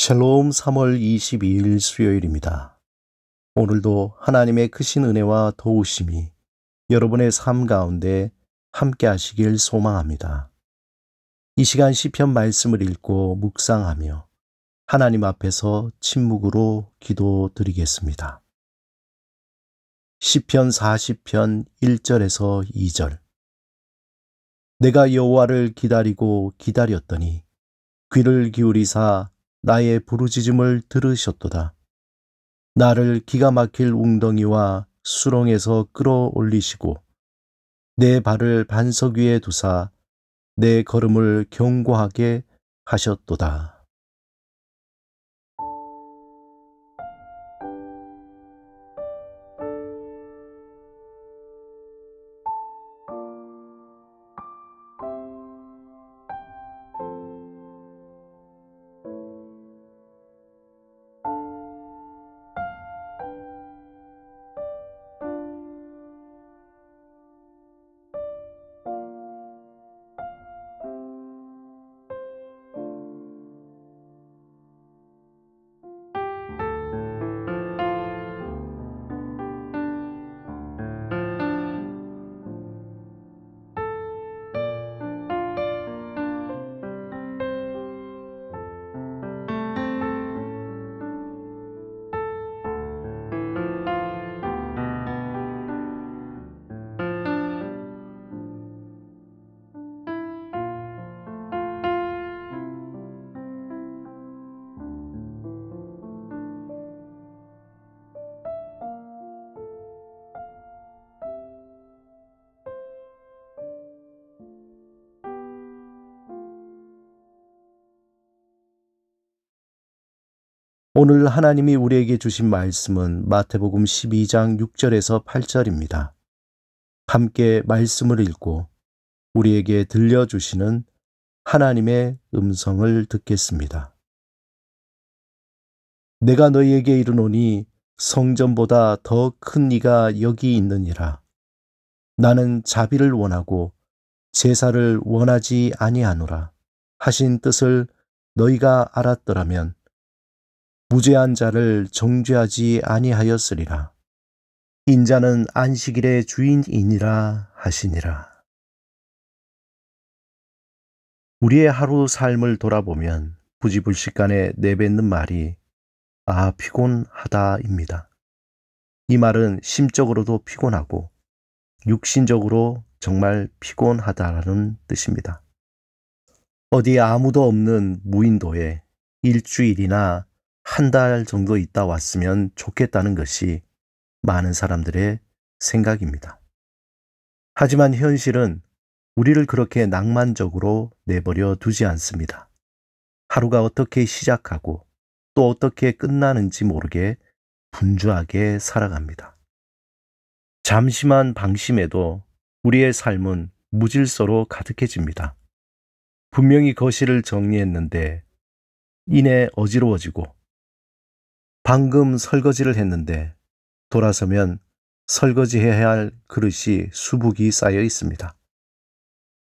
샬롬 3월 22일 수요일입니다. 오늘도 하나님의 크신 은혜와 도우심이 여러분의 삶 가운데 함께 하시길 소망합니다. 이 시간 시편 말씀을 읽고 묵상하며 하나님 앞에서 침묵으로 기도드리겠습니다. 시편 40편 1절에서 2절. 내가 여호와를 기다리고 기다렸더니 귀를 기울이사 나의 부르짖음을 들으셨도다. 나를 기가 막힐 웅덩이와 수렁에서 끌어올리시고 내 발을 반석 위에 두사 내 걸음을 견고하게 하셨도다. 오늘 하나님이 우리에게 주신 말씀은 마태복음 12장 6절에서 8절입니다. 함께 말씀을 읽고 우리에게 들려주시는 하나님의 음성을 듣겠습니다. 내가 너희에게 이르노니 성전보다 더 큰 이가 여기 있느니라. 나는 자비를 원하고 제사를 원하지 아니하노라 하신 뜻을 너희가 알았더라면 무죄한 자를 정죄하지 아니하였으리라. 인자는 안식일의 주인이니라 하시니라. 우리의 하루 삶을 돌아보면 부지불식간에 내뱉는 말이 피곤하다입니다. 이 말은 심적으로도 피곤하고 육신적으로 정말 피곤하다라는 뜻입니다. 어디 아무도 없는 무인도에 일주일이나 한 달 정도 있다 왔으면 좋겠다는 것이 많은 사람들의 생각입니다. 하지만 현실은 우리를 그렇게 낭만적으로 내버려 두지 않습니다. 하루가 어떻게 시작하고 또 어떻게 끝나는지 모르게 분주하게 살아갑니다. 잠시만 방심해도 우리의 삶은 무질서로 가득해집니다. 분명히 거실을 정리했는데 이내 어지러워지고 방금 설거지를 했는데 돌아서면 설거지해야 할 그릇이 수북이 쌓여 있습니다.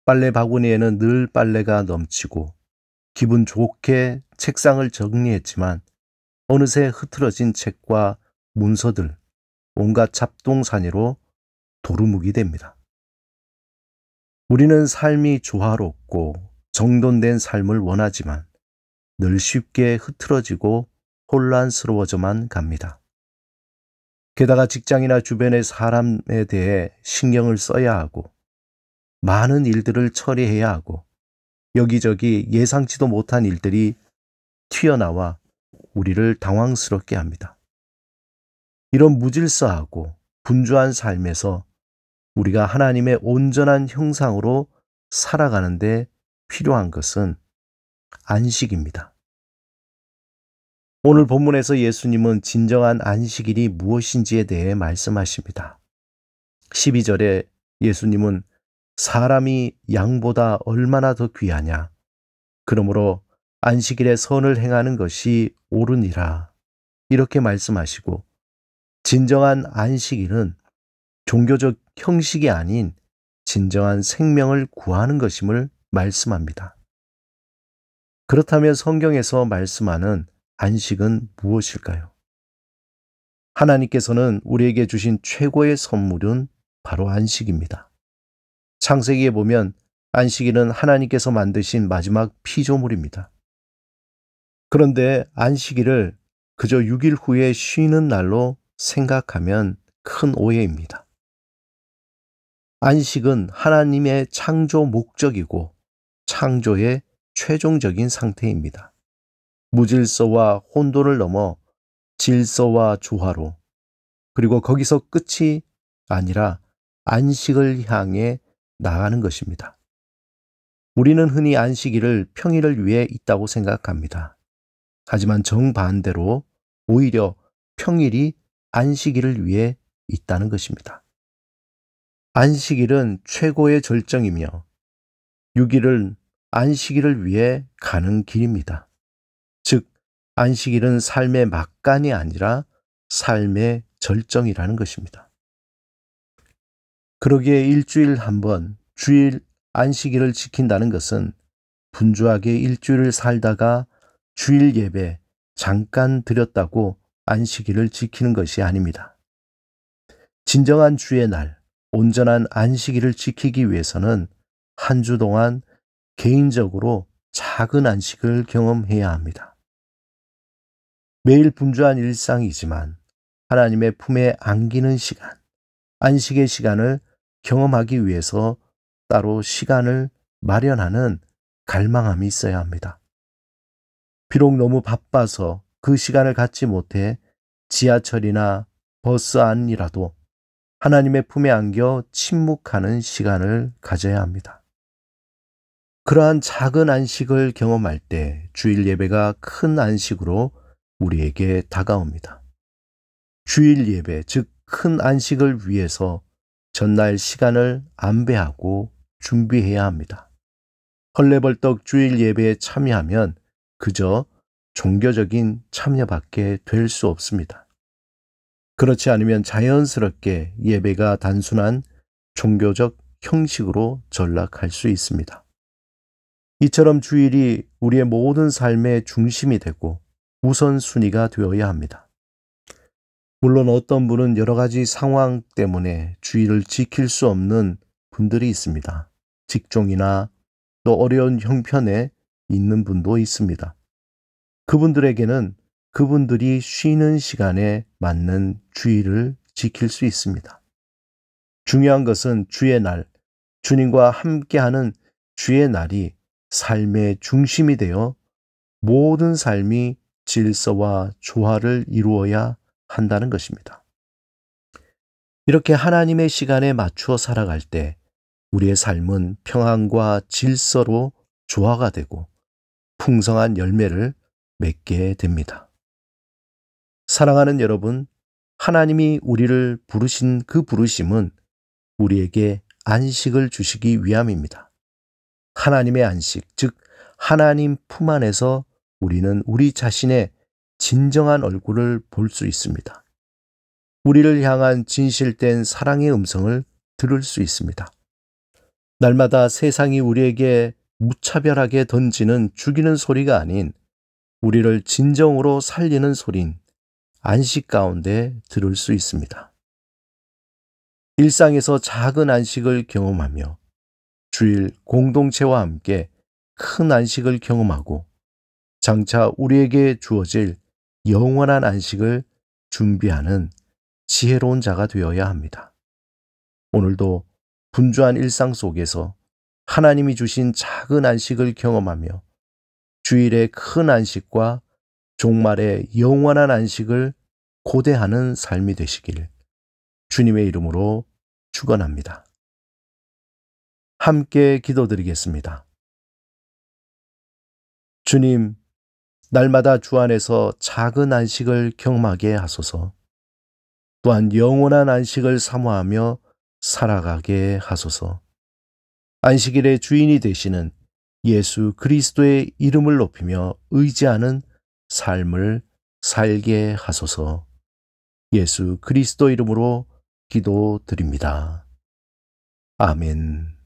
빨래 바구니에는 늘 빨래가 넘치고 기분 좋게 책상을 정리했지만 어느새 흐트러진 책과 문서들, 온갖 잡동사니로 도루묵이 됩니다. 우리는 삶이 조화롭고 정돈된 삶을 원하지만 늘 쉽게 흐트러지고 혼란스러워져만 갑니다. 게다가 직장이나 주변의 사람에 대해 신경을 써야 하고 많은 일들을 처리해야 하고 여기저기 예상치도 못한 일들이 튀어나와 우리를 당황스럽게 합니다. 이런 무질서하고 분주한 삶에서 우리가 하나님의 온전한 형상으로 살아가는데 필요한 것은 안식입니다. 오늘 본문에서 예수님은 진정한 안식일이 무엇인지에 대해 말씀하십니다. 12절에 예수님은 사람이 양보다 얼마나 더 귀하냐. 그러므로 안식일에 선을 행하는 것이 옳으니라. 이렇게 말씀하시고 진정한 안식일은 종교적 형식이 아닌 진정한 생명을 구하는 것임을 말씀합니다. 그렇다면 성경에서 말씀하는 안식은 무엇일까요? 하나님께서는 우리에게 주신 최고의 선물은 바로 안식입니다. 창세기에 보면 안식일은 하나님께서 만드신 마지막 피조물입니다. 그런데 안식일을 그저 6일 후에 쉬는 날로 생각하면 큰 오해입니다. 안식은 하나님의 창조 목적이고 창조의 최종적인 상태입니다. 무질서와 혼돈을 넘어 질서와 조화로, 그리고 거기서 끝이 아니라 안식을 향해 나가는 것입니다. 우리는 흔히 안식일을 평일을 위해 있다고 생각합니다. 하지만 정반대로 오히려 평일이 안식일을 위해 있다는 것입니다. 안식일은 최고의 절정이며 6일은 안식일을 위해 가는 길입니다. 즉, 안식일은 삶의 막간이 아니라 삶의 절정이라는 것입니다. 그러기에 일주일 한 번 주일 안식일을 지킨다는 것은 분주하게 일주일을 살다가 주일 예배 잠깐 드렸다고 안식일을 지키는 것이 아닙니다. 진정한 주의 날, 온전한 안식일을 지키기 위해서는 한 주 동안 개인적으로 작은 안식을 경험해야 합니다. 매일 분주한 일상이지만 하나님의 품에 안기는 시간, 안식의 시간을 경험하기 위해서 따로 시간을 마련하는 갈망함이 있어야 합니다. 비록 너무 바빠서 그 시간을 갖지 못해 지하철이나 버스 안이라도 하나님의 품에 안겨 침묵하는 시간을 가져야 합니다. 그러한 작은 안식을 경험할 때 주일 예배가 큰 안식으로 우리에게 다가옵니다. 주일 예배, 즉 큰 안식을 위해서 전날 시간을 안배하고 준비해야 합니다. 헐레벌떡 주일 예배에 참여하면 그저 종교적인 참여밖에 될 수 없습니다. 그렇지 않으면 자연스럽게 예배가 단순한 종교적 형식으로 전락할 수 있습니다. 이처럼 주일이 우리의 모든 삶의 중심이 되고 우선순위가 되어야 합니다. 물론 어떤 분은 여러 가지 상황 때문에 주일을 지킬 수 없는 분들이 있습니다. 직종이나 또 어려운 형편에 있는 분도 있습니다. 그분들에게는 그분들이 쉬는 시간에 맞는 주일을 지킬 수 있습니다. 중요한 것은 주의 날, 주님과 함께하는 주의 날이 삶의 중심이 되어 모든 삶이 질서와 조화를 이루어야 한다는 것입니다. 이렇게 하나님의 시간에 맞추어 살아갈 때 우리의 삶은 평안과 질서로 조화가 되고 풍성한 열매를 맺게 됩니다. 사랑하는 여러분, 하나님이 우리를 부르신 그 부르심은 우리에게 안식을 주시기 위함입니다. 하나님의 안식, 즉 하나님 품 안에서 우리는 우리 자신의 진정한 얼굴을 볼 수 있습니다. 우리를 향한 진실된 사랑의 음성을 들을 수 있습니다. 날마다 세상이 우리에게 무차별하게 던지는 죽이는 소리가 아닌 우리를 진정으로 살리는 소린 안식 가운데 들을 수 있습니다. 일상에서 작은 안식을 경험하며 주일 공동체와 함께 큰 안식을 경험하고 장차 우리에게 주어질 영원한 안식을 준비하는 지혜로운 자가 되어야 합니다. 오늘도 분주한 일상 속에서 하나님이 주신 작은 안식을 경험하며 주일의 큰 안식과 종말의 영원한 안식을 고대하는 삶이 되시길 주님의 이름으로 축원합니다. 함께 기도드리겠습니다. 주님, 날마다 주 안에서 작은 안식을 경험하게 하소서. 또한 영원한 안식을 사모하며 살아가게 하소서. 안식일의 주인이 되시는 예수 그리스도의 이름을 높이며 의지하는 삶을 살게 하소서. 예수 그리스도 이름으로 기도드립니다. 아멘.